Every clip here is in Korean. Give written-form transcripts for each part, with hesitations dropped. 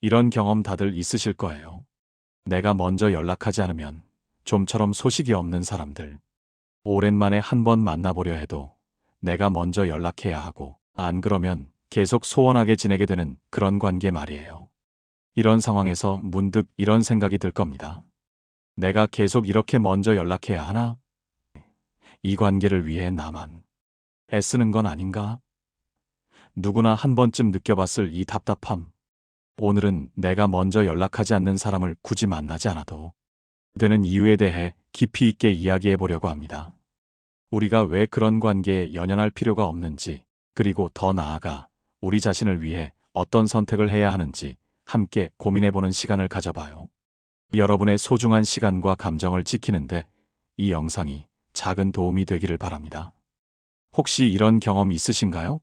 이런 경험 다들 있으실 거예요. 내가 먼저 연락하지 않으면 좀처럼 소식이 없는 사람들. 오랜만에 한 번 만나보려 해도 내가 먼저 연락해야 하고, 안 그러면 계속 소원하게 지내게 되는 그런 관계 말이에요. 이런 상황에서 문득 이런 생각이 들 겁니다. 내가 계속 이렇게 먼저 연락해야 하나? 이 관계를 위해 나만 애쓰는 건 아닌가? 누구나 한 번쯤 느껴봤을 이 답답함. 오늘은 내가 먼저 연락하지 않는 사람을 굳이 만나지 않아도 되는 이유에 대해 깊이 있게 이야기해 보려고 합니다. 우리가 왜 그런 관계에 연연할 필요가 없는지, 그리고 더 나아가 우리 자신을 위해 어떤 선택을 해야 하는지 함께 고민해보는 시간을 가져봐요. 여러분의 소중한 시간과 감정을 지키는데 이 영상이 작은 도움이 되기를 바랍니다. 혹시 이런 경험 있으신가요?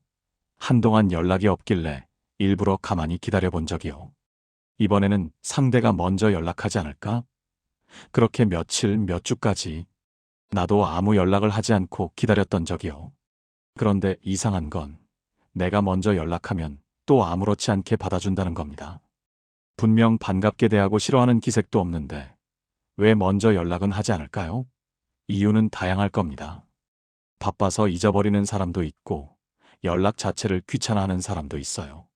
한동안 연락이 없길래 일부러 가만히 기다려본 적이요. 이번에는 상대가 먼저 연락하지 않을까? 그렇게 며칠, 몇 주까지 나도 아무 연락을 하지 않고 기다렸던 적이요. 그런데 이상한 건 내가 먼저 연락하면 또 아무렇지 않게 받아준다는 겁니다. 분명 반갑게 대하고 싫어하는 기색도 없는데 왜 먼저 연락은 하지 않을까요? 이유는 다양할 겁니다. 바빠서 잊어버리는 사람도 있고 연락 자체를 귀찮아하는 사람도 있어요.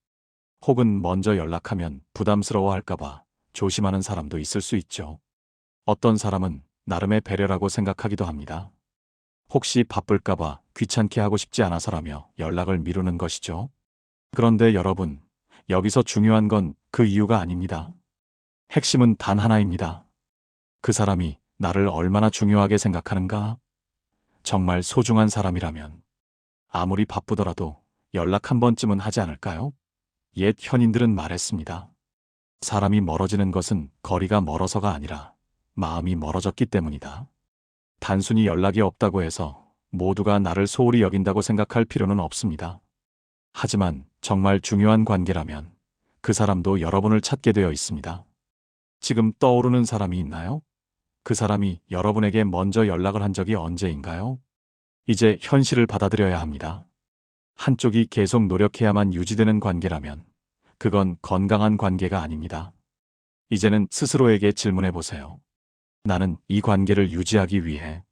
혹은 먼저 연락하면 부담스러워할까봐 조심하는 사람도 있을 수 있죠. 어떤 사람은 나름의 배려라고 생각하기도 합니다. 혹시 바쁠까봐 귀찮게 하고 싶지 않아서라며 연락을 미루는 것이죠. 그런데 여러분, 여기서 중요한 건 그 이유가 아닙니다. 핵심은 단 하나입니다. 그 사람이 나를 얼마나 중요하게 생각하는가? 정말 소중한 사람이라면 아무리 바쁘더라도 연락 한 번쯤은 하지 않을까요? 옛 현인들은 말했습니다. 사람이 멀어지는 것은 거리가 멀어서가 아니라 마음이 멀어졌기 때문이다. 단순히 연락이 없다고 해서 모두가 나를 소홀히 여긴다고 생각할 필요는 없습니다. 하지만 정말 중요한 관계라면 그 사람도 여러분을 찾게 되어 있습니다. 지금 떠오르는 사람이 있나요? 그 사람이 여러분에게 먼저 연락을 한 적이 언제인가요? 이제 현실을 받아들여야 합니다. 한쪽이 계속 노력해야만 유지되는 관계라면 그건 건강한 관계가 아닙니다. 이제는 스스로에게 질문해 보세요. 나는 이 관계를 유지하기 위해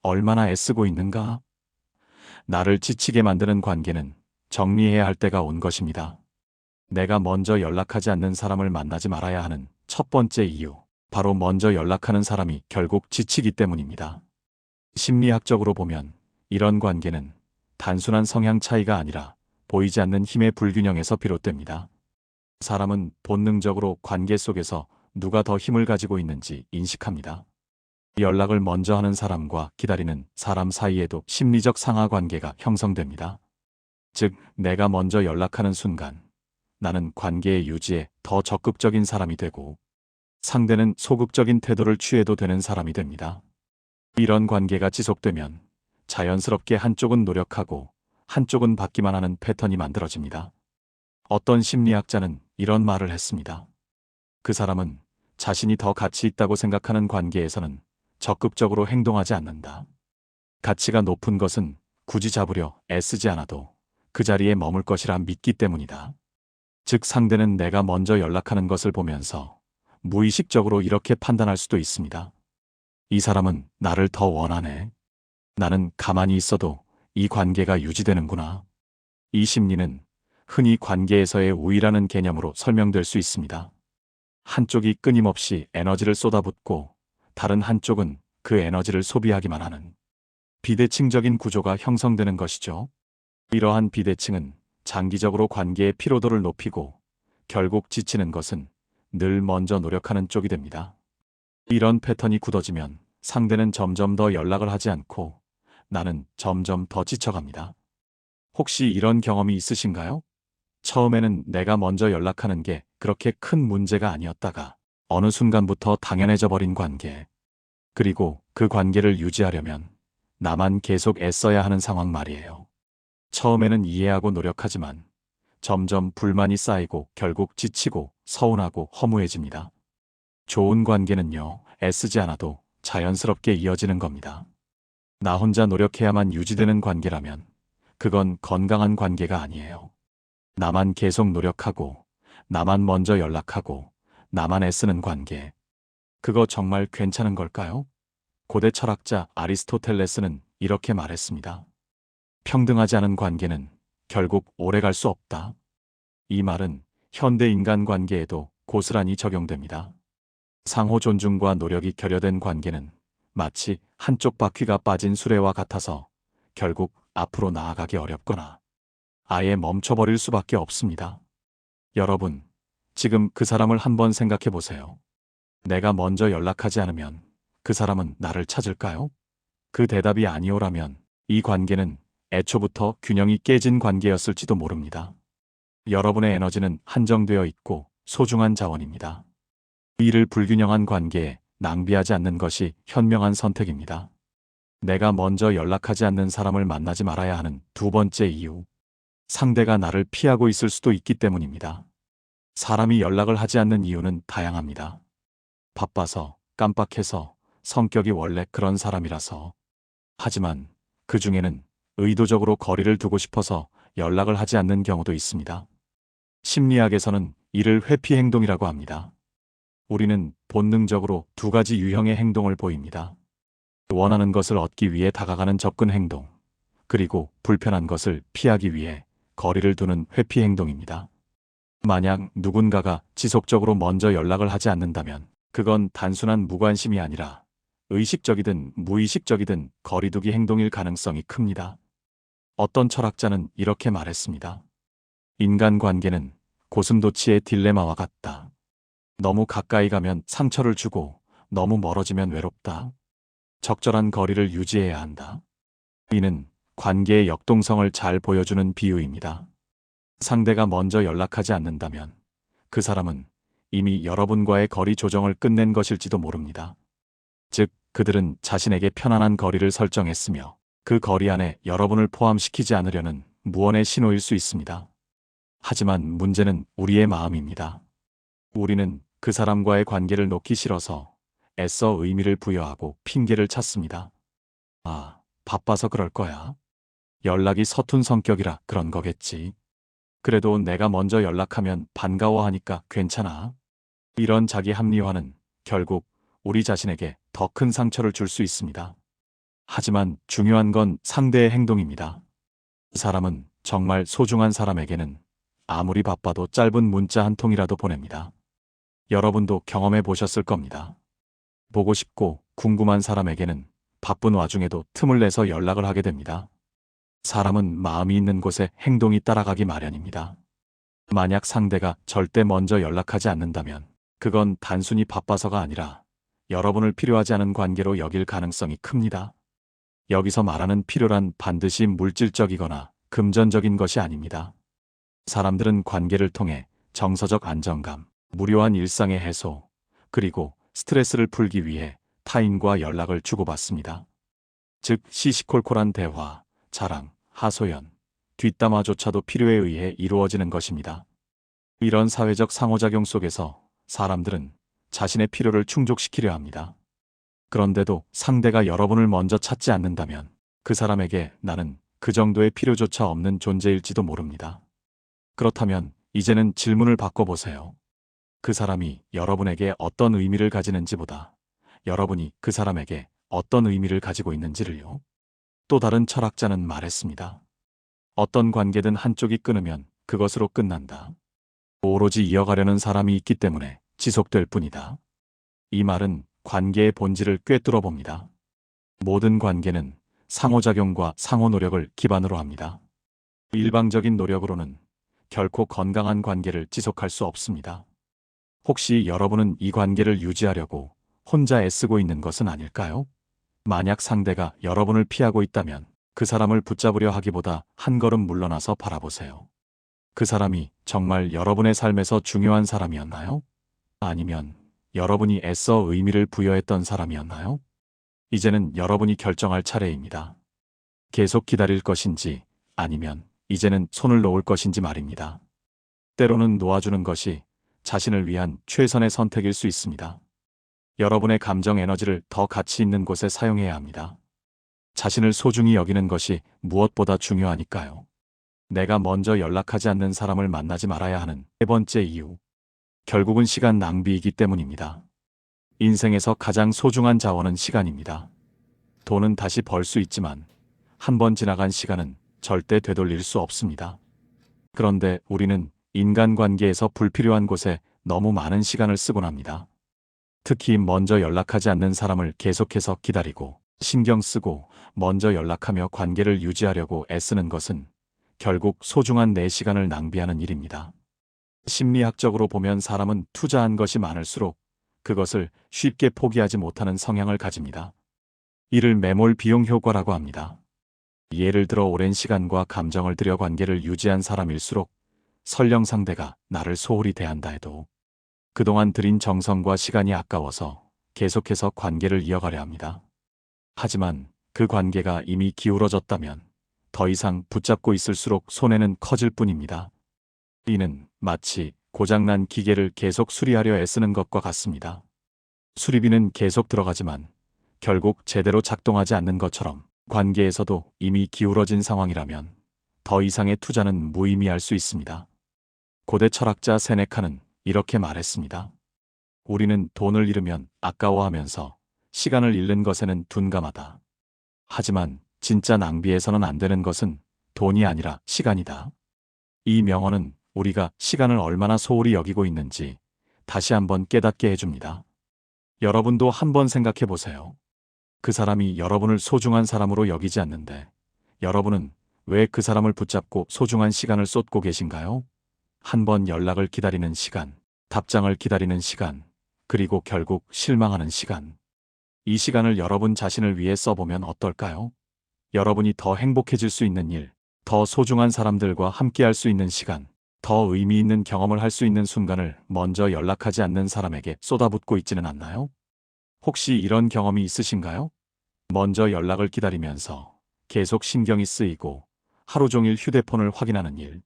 얼마나 애쓰고 있는가? 나를 지치게 만드는 관계는 정리해야 할 때가 온 것입니다. 내가 먼저 연락하지 않는 사람을 만나지 말아야 하는 첫 번째 이유, 바로 먼저 연락하는 사람이 결국 지치기 때문입니다. 심리학적으로 보면 이런 관계는 단순한 성향 차이가 아니라 보이지 않는 힘의 불균형에서 비롯됩니다. 사람은 본능적으로 관계 속에서 누가 더 힘을 가지고 있는지 인식합니다. 연락을 먼저 하는 사람과 기다리는 사람 사이에도 심리적 상하 관계가 형성됩니다. 즉, 내가 먼저 연락하는 순간 나는 관계의 유지에 더 적극적인 사람이 되고 상대는 소극적인 태도를 취해도 되는 사람이 됩니다. 이런 관계가 지속되면 자연스럽게 한쪽은 노력하고 한쪽은 받기만 하는 패턴이 만들어집니다. 어떤 심리학자는 이런 말을 했습니다. 그 사람은 자신이 더 가치 있다고 생각하는 관계에서는 적극적으로 행동하지 않는다. 가치가 높은 것은 굳이 잡으려 애쓰지 않아도 그 자리에 머물 것이라 믿기 때문이다. 즉, 상대는 내가 먼저 연락하는 것을 보면서 무의식적으로 이렇게 판단할 수도 있습니다. 이 사람은 나를 더 원하네. 나는 가만히 있어도 이 관계가 유지되는구나. 이 심리는 흔히 관계에서의 우위라는 개념으로 설명될 수 있습니다. 한쪽이 끊임없이 에너지를 쏟아붓고 다른 한쪽은 그 에너지를 소비하기만 하는 비대칭적인 구조가 형성되는 것이죠. 이러한 비대칭은 장기적으로 관계의 피로도를 높이고 결국 지치는 것은 늘 먼저 노력하는 쪽이 됩니다. 이런 패턴이 굳어지면 상대는 점점 더 연락을 하지 않고 나는 점점 더 지쳐갑니다. 혹시 이런 경험이 있으신가요? 처음에는 내가 먼저 연락하는 게 그렇게 큰 문제가 아니었다가 어느 순간부터 당연해져 버린 관계. 그리고 그 관계를 유지하려면 나만 계속 애써야 하는 상황 말이에요. 처음에는 이해하고 노력하지만 점점 불만이 쌓이고 결국 지치고 서운하고 허무해집니다. 좋은 관계는요, 애쓰지 않아도 자연스럽게 이어지는 겁니다. 나 혼자 노력해야만 유지되는 관계라면 그건 건강한 관계가 아니에요. 나만 계속 노력하고 나만 먼저 연락하고 나만 애쓰는 관계. 그거 정말 괜찮은 걸까요? 고대 철학자 아리스토텔레스는 이렇게 말했습니다. 평등하지 않은 관계는 결국 오래 갈 수 없다. 이 말은 현대 인간 관계에도 고스란히 적용됩니다. 상호 존중과 노력이 결여된 관계는 마치 한쪽 바퀴가 빠진 수레와 같아서 결국 앞으로 나아가기 어렵거나 아예 멈춰버릴 수밖에 없습니다. 여러분, 지금 그 사람을 한번 생각해 보세요. 내가 먼저 연락하지 않으면 그 사람은 나를 찾을까요? 그 대답이 아니오라면 이 관계는 애초부터 균형이 깨진 관계였을지도 모릅니다. 여러분의 에너지는 한정되어 있고 소중한 자원입니다. 이를 불균형한 관계에 낭비하지 않는 것이 현명한 선택입니다. 내가 먼저 연락하지 않는 사람을 만나지 말아야 하는 두 번째 이유. 상대가 나를 피하고 있을 수도 있기 때문입니다. 사람이 연락을 하지 않는 이유는 다양합니다. 바빠서, 깜빡해서, 성격이 원래 그런 사람이라서. 하지만 그 중에는 의도적으로 거리를 두고 싶어서 연락을 하지 않는 경우도 있습니다. 심리학에서는 이를 회피 행동이라고 합니다. 우리는 본능적으로 두 가지 유형의 행동을 보입니다. 원하는 것을 얻기 위해 다가가는 접근 행동, 그리고 불편한 것을 피하기 위해 거리를 두는 회피 행동입니다. 만약 누군가가 지속적으로 먼저 연락을 하지 않는다면 그건 단순한 무관심이 아니라 의식적이든 무의식적이든 거리두기 행동일 가능성이 큽니다. 어떤 철학자는 이렇게 말했습니다. 인간관계는 고슴도치의 딜레마와 같다. 너무 가까이 가면 상처를 주고 너무 멀어지면 외롭다. 적절한 거리를 유지해야 한다. 이는 관계의 역동성을 잘 보여주는 비유입니다. 상대가 먼저 연락하지 않는다면 그 사람은 이미 여러분과의 거리 조정을 끝낸 것일지도 모릅니다. 즉, 그들은 자신에게 편안한 거리를 설정했으며 그 거리 안에 여러분을 포함시키지 않으려는 무언의 신호일 수 있습니다. 하지만 문제는 우리의 마음입니다. 우리는 그 사람과의 관계를 놓기 싫어서 애써 의미를 부여하고 핑계를 찾습니다. 아, 바빠서 그럴 거야. 연락이 서툰 성격이라 그런 거겠지. 그래도 내가 먼저 연락하면 반가워하니까 괜찮아. 이런 자기 합리화는 결국 우리 자신에게 더 큰 상처를 줄 수 있습니다. 하지만 중요한 건 상대의 행동입니다. 그 사람은 정말 소중한 사람에게는 아무리 바빠도 짧은 문자 한 통이라도 보냅니다. 여러분도 경험해 보셨을 겁니다. 보고 싶고 궁금한 사람에게는 바쁜 와중에도 틈을 내서 연락을 하게 됩니다. 사람은 마음이 있는 곳에 행동이 따라가기 마련입니다. 만약 상대가 절대 먼저 연락하지 않는다면 그건 단순히 바빠서가 아니라 여러분을 필요하지 않은 관계로 여길 가능성이 큽니다. 여기서 말하는 필요란 반드시 물질적이거나 금전적인 것이 아닙니다. 사람들은 관계를 통해 정서적 안정감, 무료한 일상의 해소, 그리고 스트레스를 풀기 위해 타인과 연락을 주고받습니다. 즉, 시시콜콜한 대화, 자랑, 하소연, 뒷담화조차도 필요에 의해 이루어지는 것입니다. 이런 사회적 상호작용 속에서 사람들은 자신의 필요를 충족시키려 합니다. 그런데도 상대가 여러분을 먼저 찾지 않는다면 그 사람에게 나는 그 정도의 필요조차 없는 존재일지도 모릅니다. 그렇다면 이제는 질문을 바꿔보세요. 그 사람이 여러분에게 어떤 의미를 가지는지보다 여러분이 그 사람에게 어떤 의미를 가지고 있는지를요. 또 다른 철학자는 말했습니다. 어떤 관계든 한쪽이 끊으면 그것으로 끝난다. 오로지 이어가려는 사람이 있기 때문에 지속될 뿐이다. 이 말은 관계의 본질을 꿰뚫어 봅니다. 모든 관계는 상호작용과 상호노력을 기반으로 합니다. 일방적인 노력으로는 결코 건강한 관계를 지속할 수 없습니다. 혹시 여러분은 이 관계를 유지하려고 혼자 애쓰고 있는 것은 아닐까요? 만약 상대가 여러분을 피하고 있다면 그 사람을 붙잡으려 하기보다 한 걸음 물러나서 바라보세요. 그 사람이 정말 여러분의 삶에서 중요한 사람이었나요? 아니면 여러분이 애써 의미를 부여했던 사람이었나요? 이제는 여러분이 결정할 차례입니다. 계속 기다릴 것인지 아니면 이제는 손을 놓을 것인지 말입니다. 때로는 놓아주는 것이 자신을 위한 최선의 선택일 수 있습니다. 여러분의 감정 에너지를 더 가치 있는 곳에 사용해야 합니다. 자신을 소중히 여기는 것이 무엇보다 중요하니까요. 내가 먼저 연락하지 않는 사람을 만나지 말아야 하는 세 번째 이유. 결국은 시간 낭비이기 때문입니다. 인생에서 가장 소중한 자원은 시간입니다. 돈은 다시 벌 수 있지만 한 번 지나간 시간은 절대 되돌릴 수 없습니다. 그런데 우리는 인간관계에서 불필요한 곳에 너무 많은 시간을 쓰곤 합니다. 특히 먼저 연락하지 않는 사람을 계속해서 기다리고 신경 쓰고 먼저 연락하며 관계를 유지하려고 애쓰는 것은 결국 소중한 내 시간을 낭비하는 일입니다. 심리학적으로 보면 사람은 투자한 것이 많을수록 그것을 쉽게 포기하지 못하는 성향을 가집니다. 이를 매몰 비용 효과라고 합니다. 예를 들어 오랜 시간과 감정을 들여 관계를 유지한 사람일수록 설령 상대가 나를 소홀히 대한다 해도 그동안 들인 정성과 시간이 아까워서 계속해서 관계를 이어가려 합니다. 하지만 그 관계가 이미 기울어졌다면 더 이상 붙잡고 있을수록 손해는 커질 뿐입니다. 이는 마치 고장난 기계를 계속 수리하려 애쓰는 것과 같습니다. 수리비는 계속 들어가지만 결국 제대로 작동하지 않는 것처럼 관계에서도 이미 기울어진 상황이라면 더 이상의 투자는 무의미할 수 있습니다. 고대 철학자 세네카는 이렇게 말했습니다. 우리는 돈을 잃으면 아까워하면서 시간을 잃는 것에는 둔감하다. 하지만 진짜 낭비해서는 안 되는 것은 돈이 아니라 시간이다. 이 명언은 우리가 시간을 얼마나 소홀히 여기고 있는지 다시 한번 깨닫게 해줍니다. 여러분도 한번 생각해 보세요. 그 사람이 여러분을 소중한 사람으로 여기지 않는데 여러분은 왜 그 사람을 붙잡고 소중한 시간을 쏟고 계신가요? 한 번 연락을 기다리는 시간, 답장을 기다리는 시간, 그리고 결국 실망하는 시간. 이 시간을 여러분 자신을 위해 써보면 어떨까요? 여러분이 더 행복해질 수 있는 일, 더 소중한 사람들과 함께할 수 있는 시간, 더 의미 있는 경험을 할 수 있는 순간을 먼저 연락하지 않는 사람에게 쏟아붓고 있지는 않나요? 혹시 이런 경험이 있으신가요? 먼저 연락을 기다리면서 계속 신경이 쓰이고 하루 종일 휴대폰을 확인하는 일.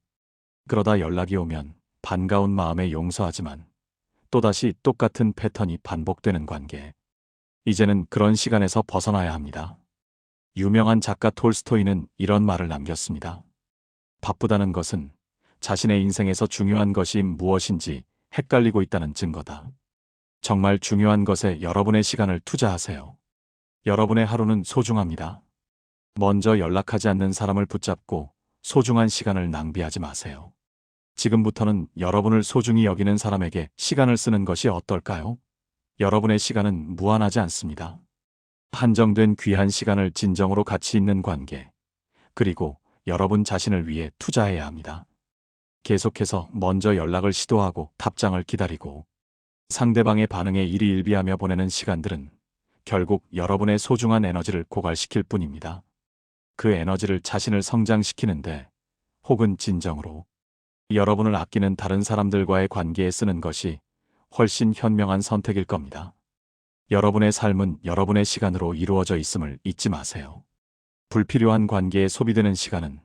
그러다 연락이 오면 반가운 마음에 용서하지만 또다시 똑같은 패턴이 반복되는 관계. 이제는 그런 시간에서 벗어나야 합니다. 유명한 작가 톨스토이는 이런 말을 남겼습니다. 바쁘다는 것은 자신의 인생에서 중요한 것이 무엇인지 헷갈리고 있다는 증거다. 정말 중요한 것에 여러분의 시간을 투자하세요. 여러분의 하루는 소중합니다. 먼저 연락하지 않는 사람을 붙잡고 소중한 시간을 낭비하지 마세요. 지금부터는 여러분을 소중히 여기는 사람에게 시간을 쓰는 것이 어떨까요? 여러분의 시간은 무한하지 않습니다. 한정된 귀한 시간을 진정으로 가치 있는 관계, 그리고 여러분 자신을 위해 투자해야 합니다. 계속해서 먼저 연락을 시도하고 답장을 기다리고 상대방의 반응에 일희일비하며 보내는 시간들은 결국 여러분의 소중한 에너지를 고갈시킬 뿐입니다. 그 에너지를 자신을 성장시키는데 혹은 진정으로 여러분을 아끼는 다른 사람들과의 관계에 쓰는 것이 훨씬 현명한 선택일 겁니다. 여러분의 삶은 여러분의 시간으로 이루어져 있음을 잊지 마세요. 불필요한 관계에 소비되는 시간은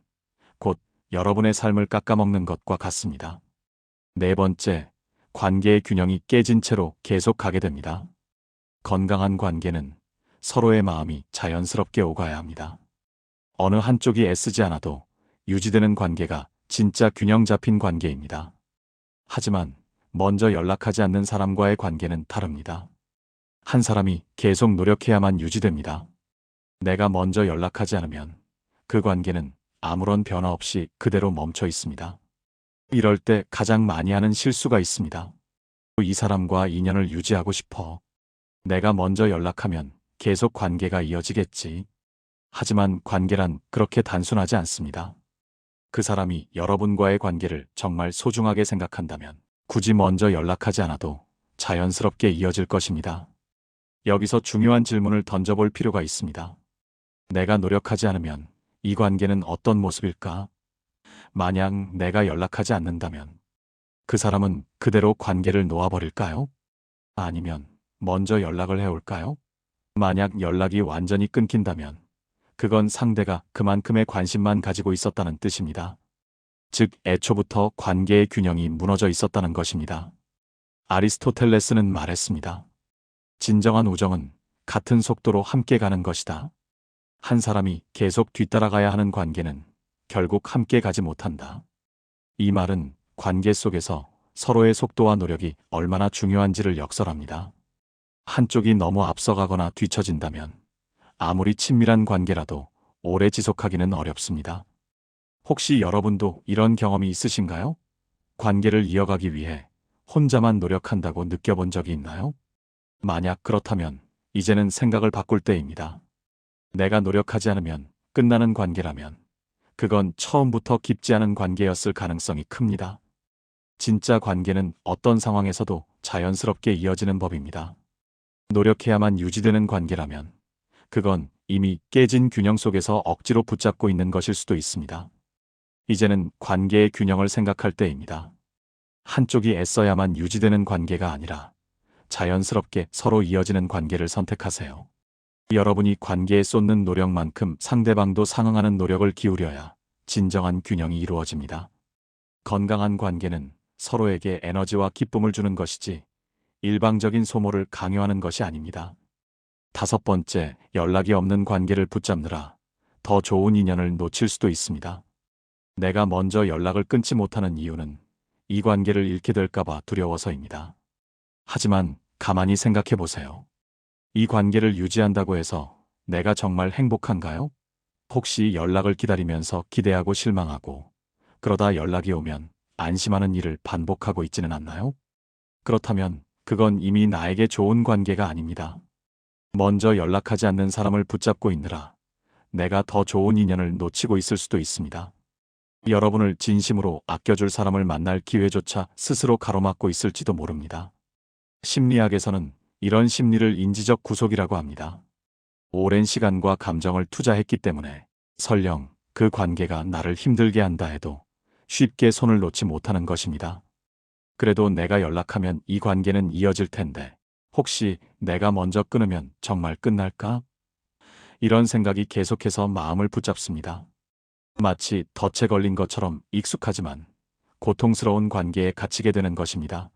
곧 여러분의 삶을 깎아먹는 것과 같습니다. 네 번째, 관계의 균형이 깨진 채로 계속 가게 됩니다. 건강한 관계는 서로의 마음이 자연스럽게 오가야 합니다. 어느 한쪽이 애쓰지 않아도 유지되는 관계가 진짜 균형 잡힌 관계입니다. 하지만 먼저 연락하지 않는 사람과의 관계는 다릅니다. 한 사람이 계속 노력해야만 유지됩니다. 내가 먼저 연락하지 않으면 그 관계는 아무런 변화 없이 그대로 멈춰 있습니다. 이럴 때 가장 많이 하는 실수가 있습니다. 이 사람과 인연을 유지하고 싶어. 내가 먼저 연락하면 계속 관계가 이어지겠지. 하지만 관계란 그렇게 단순하지 않습니다. 그 사람이 여러분과의 관계를 정말 소중하게 생각한다면 굳이 먼저 연락하지 않아도 자연스럽게 이어질 것입니다. 여기서 중요한 질문을 던져볼 필요가 있습니다. 내가 노력하지 않으면 이 관계는 어떤 모습일까? 만약 내가 연락하지 않는다면 그 사람은 그대로 관계를 놓아버릴까요? 아니면 먼저 연락을 해올까요? 만약 연락이 완전히 끊긴다면 그건 상대가 그만큼의 관심만 가지고 있었다는 뜻입니다. 즉, 애초부터 관계의 균형이 무너져 있었다는 것입니다. 아리스토텔레스는 말했습니다. 진정한 우정은 같은 속도로 함께 가는 것이다. 한 사람이 계속 뒤따라가야 하는 관계는 결국 함께 가지 못한다. 이 말은 관계 속에서 서로의 속도와 노력이 얼마나 중요한지를 역설합니다. 한쪽이 너무 앞서가거나 뒤처진다면 아무리 친밀한 관계라도 오래 지속하기는 어렵습니다. 혹시 여러분도 이런 경험이 있으신가요? 관계를 이어가기 위해 혼자만 노력한다고 느껴본 적이 있나요? 만약 그렇다면 이제는 생각을 바꿀 때입니다. 내가 노력하지 않으면 끝나는 관계라면 그건 처음부터 깊지 않은 관계였을 가능성이 큽니다. 진짜 관계는 어떤 상황에서도 자연스럽게 이어지는 법입니다. 노력해야만 유지되는 관계라면 그건 이미 깨진 균형 속에서 억지로 붙잡고 있는 것일 수도 있습니다. 이제는 관계의 균형을 생각할 때입니다. 한쪽이 애써야만 유지되는 관계가 아니라 자연스럽게 서로 이어지는 관계를 선택하세요. 여러분이 관계에 쏟는 노력만큼 상대방도 상응하는 노력을 기울여야 진정한 균형이 이루어집니다. 건강한 관계는 서로에게 에너지와 기쁨을 주는 것이지 일방적인 소모를 강요하는 것이 아닙니다. 5번째, 연락이 없는 관계를 붙잡느라 더 좋은 인연을 놓칠 수도 있습니다. 내가 먼저 연락을 끊지 못하는 이유는 이 관계를 잃게 될까봐 두려워서입니다. 하지만 가만히 생각해 보세요. 이 관계를 유지한다고 해서 내가 정말 행복한가요? 혹시 연락을 기다리면서 기대하고 실망하고 그러다 연락이 오면 안심하는 일을 반복하고 있지는 않나요? 그렇다면 그건 이미 나에게 좋은 관계가 아닙니다. 먼저 연락하지 않는 사람을 붙잡고 있느라 내가 더 좋은 인연을 놓치고 있을 수도 있습니다. 여러분을 진심으로 아껴줄 사람을 만날 기회조차 스스로 가로막고 있을지도 모릅니다. 심리학에서는 이런 심리를 인지적 구속이라고 합니다. 오랜 시간과 감정을 투자했기 때문에 설령 그 관계가 나를 힘들게 한다 해도 쉽게 손을 놓지 못하는 것입니다. 그래도 내가 연락하면 이 관계는 이어질 텐데 혹시 내가 먼저 끊으면 정말 끝날까? 이런 생각이 계속해서 마음을 붙잡습니다. 마치 덫에 걸린 것처럼 익숙하지만 고통스러운 관계에 갇히게 되는 것입니다.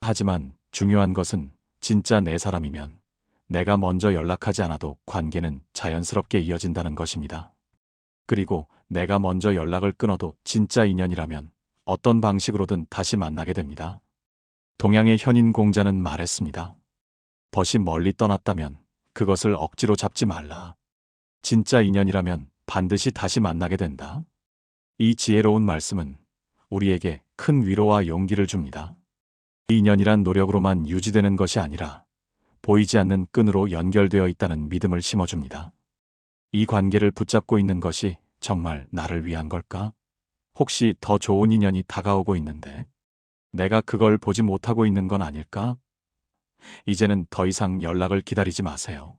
하지만 중요한 것은 진짜 내 사람이면 내가 먼저 연락하지 않아도 관계는 자연스럽게 이어진다는 것입니다. 그리고 내가 먼저 연락을 끊어도 진짜 인연이라면 어떤 방식으로든 다시 만나게 됩니다. 동양의 현인 공자는 말했습니다. 벗이 멀리 떠났다면 그것을 억지로 잡지 말라. 진짜 인연이라면 반드시 다시 만나게 된다. 이 지혜로운 말씀은 우리에게 큰 위로와 용기를 줍니다. 인연이란 노력으로만 유지되는 것이 아니라 보이지 않는 끈으로 연결되어 있다는 믿음을 심어줍니다. 이 관계를 붙잡고 있는 것이 정말 나를 위한 걸까? 혹시 더 좋은 인연이 다가오고 있는데 내가 그걸 보지 못하고 있는 건 아닐까? 이제는 더 이상 연락을 기다리지 마세요.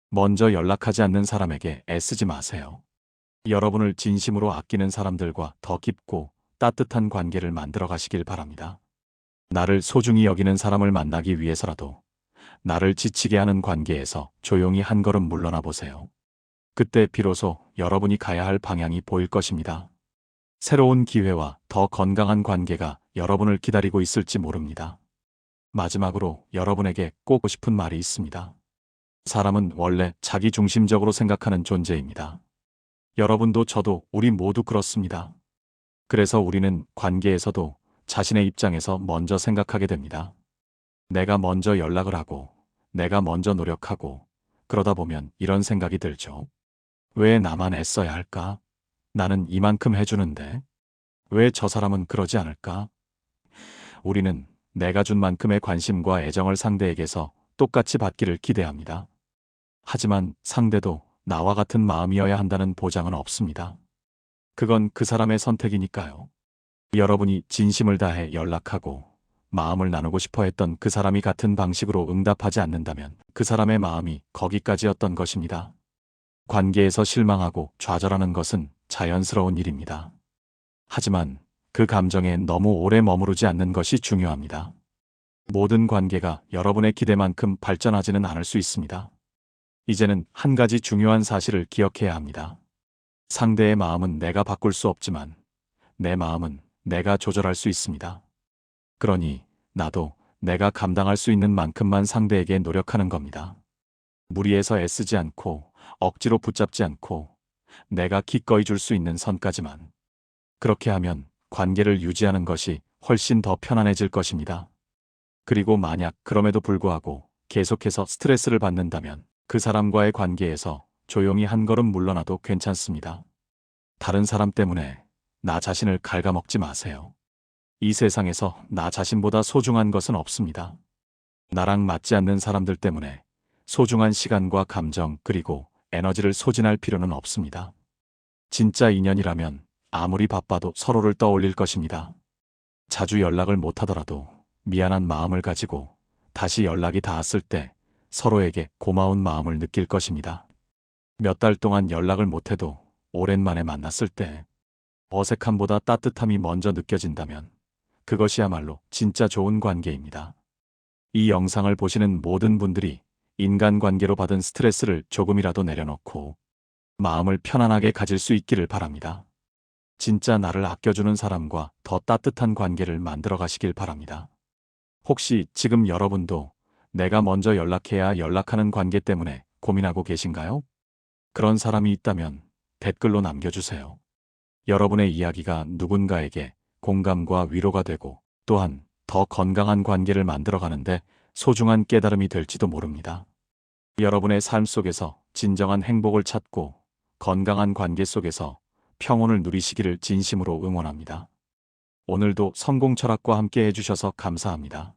먼저 연락하지 않는 사람에게 애쓰지 마세요. 여러분을 진심으로 아끼는 사람들과 더 깊고 따뜻한 관계를 만들어 가시길 바랍니다. 나를 소중히 여기는 사람을 만나기 위해서라도 나를 지치게 하는 관계에서 조용히 한 걸음 물러나 보세요. 그때 비로소 여러분이 가야 할 방향이 보일 것입니다. 새로운 기회와 더 건강한 관계가 여러분을 기다리고 있을지 모릅니다. 마지막으로 여러분에게 꼭 하고 싶은 말이 있습니다. 사람은 원래 자기중심적으로 생각하는 존재입니다. 여러분도 저도 우리 모두 그렇습니다. 그래서 우리는 관계에서도 자신의 입장에서 먼저 생각하게 됩니다. 내가 먼저 연락을 하고 내가 먼저 노력하고 그러다 보면 이런 생각이 들죠. 왜 나만 애써야 할까? 나는 이만큼 해주는데 왜 저 사람은 그러지 않을까? 우리는 내가 준 만큼의 관심과 애정을 상대에게서 똑같이 받기를 기대합니다. 하지만 상대도 나와 같은 마음이어야 한다는 보장은 없습니다. 그건 그 사람의 선택이니까요. 여러분이 진심을 다해 연락하고 마음을 나누고 싶어 했던 그 사람이 같은 방식으로 응답하지 않는다면 그 사람의 마음이 거기까지였던 것입니다. 관계에서 실망하고 좌절하는 것은 자연스러운 일입니다. 하지만 그 감정에 너무 오래 머무르지 않는 것이 중요합니다. 모든 관계가 여러분의 기대만큼 발전하지는 않을 수 있습니다. 이제는 한 가지 중요한 사실을 기억해야 합니다. 상대의 마음은 내가 바꿀 수 없지만 내 마음은 내가 조절할 수 있습니다. 그러니 나도 내가 감당할 수 있는 만큼만 상대에게 노력하는 겁니다. 무리해서 애쓰지 않고 억지로 붙잡지 않고 내가 기꺼이 줄 수 있는 선까지만. 그렇게 하면 관계를 유지하는 것이 훨씬 더 편안해질 것입니다. 그리고 만약 그럼에도 불구하고 계속해서 스트레스를 받는다면 그 사람과의 관계에서 조용히 한 걸음 물러나도 괜찮습니다. 다른 사람 때문에 나 자신을 갉아먹지 마세요. 이 세상에서 나 자신보다 소중한 것은 없습니다. 나랑 맞지 않는 사람들 때문에 소중한 시간과 감정 그리고 에너지를 소진할 필요는 없습니다. 진짜 인연이라면 아무리 바빠도 서로를 떠올릴 것입니다. 자주 연락을 못하더라도 미안한 마음을 가지고 다시 연락이 닿았을 때 서로에게 고마운 마음을 느낄 것입니다. 몇 달 동안 연락을 못해도 오랜만에 만났을 때 어색함보다 따뜻함이 먼저 느껴진다면 그것이야말로 진짜 좋은 관계입니다. 이 영상을 보시는 모든 분들이 인간관계로 받은 스트레스를 조금이라도 내려놓고 마음을 편안하게 가질 수 있기를 바랍니다. 진짜 나를 아껴주는 사람과 더 따뜻한 관계를 만들어 가시길 바랍니다. 혹시 지금 여러분도 내가 먼저 연락해야 연락하는 관계 때문에 고민하고 계신가요? 그런 사람이 있다면 댓글로 남겨주세요. 여러분의 이야기가 누군가에게 공감과 위로가 되고 또한 더 건강한 관계를 만들어 가는데 소중한 깨달음이 될지도 모릅니다. 여러분의 삶 속에서 진정한 행복을 찾고 건강한 관계 속에서 평온을 누리시기를 진심으로 응원합니다. 오늘도 성공 철학과 함께 해주셔서 감사합니다.